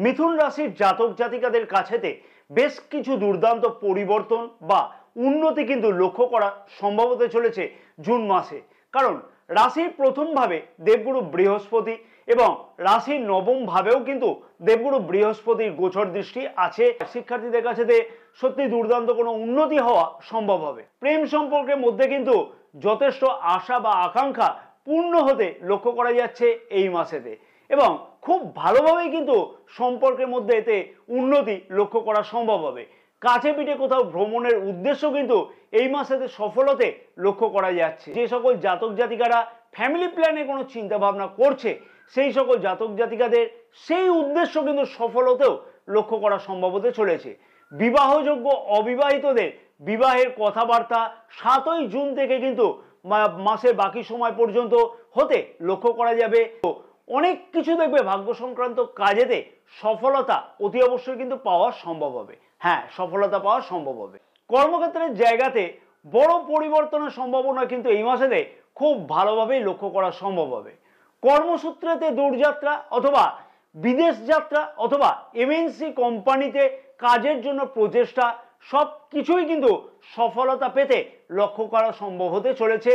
মিথুন রাশির জাতক জাতিকাদের কাছেতে বেশ কিছু দুর্দান্ত পরিবর্তন বা উন্নতি কিন্তু লক্ষ্য করা সম্ভব হতে চলেছে জুন মাসে। কারণ রাশির প্রথম ভাবে দেবগুরু বৃহস্পতি এবং রাশির নবম ভাবেও কিন্তু দেবগুরু বৃহস্পতির গোচর দৃষ্টি আছে। শিক্ষার্থীদের কাছেতে সত্যি দুর্দান্ত কোনো উন্নতি হওয়া সম্ভব হবে। প্রেম সম্পর্কের মধ্যে কিন্তু যথেষ্ট আশা বা আকাঙ্ক্ষা পূর্ণ হতে লক্ষ্য করা যাচ্ছে এই মাসেতে, এবং খুব ভালোভাবেই কিন্তু সম্পর্কের মধ্যে এতে উন্নতি লক্ষ্য করা সম্ভব হবে। কাছে পিঠে কোথাও ভ্রমণের উদ্দেশ্য কিন্তু এই মাসেতে সফল হতে লক্ষ্য করা যাচ্ছে। যে সকল জাতক জাতিকারা ফ্যামিলি প্ল্যানে কোনো চিন্তা ভাবনা করছে সেই সকল জাতক জাতিকাদের সেই উদ্দেশ্য কিন্তু সফল হতেও লক্ষ্য করা সম্ভব হতে চলেছে। বিবাহযোগ্য অবিবাহিতদের বিবাহের কথাবার্তা 7ই জুন থেকে কিন্তু মাসের বাকি সময় পর্যন্ত হতে লক্ষ্য করা যাবে। তো অনেক কিছু দেখবে ভাগ্য সংক্রান্ত কাজেতে সফলতা অতি অবশ্যই কিন্তু পাওয়া সম্ভব হবে। হ্যাঁ, সফলতা পাওয়া সম্ভব হবে। কর্মক্ষেত্রের জায়গাতে বড় পরিবর্তনের সম্ভাবনা কিন্তু এই মাসেতে খুব ভালোভাবেই লক্ষ্য করা সম্ভব হবে। কর্মসূত্রেতে দূরযাত্রা অথবা বিদেশ যাত্রা অথবা এমএনসি কোম্পানিতে কাজের জন্য প্রচেষ্টা সব কিছুই কিন্তু সফলতা পেতে লক্ষ্য করা সম্ভব হতে চলেছে।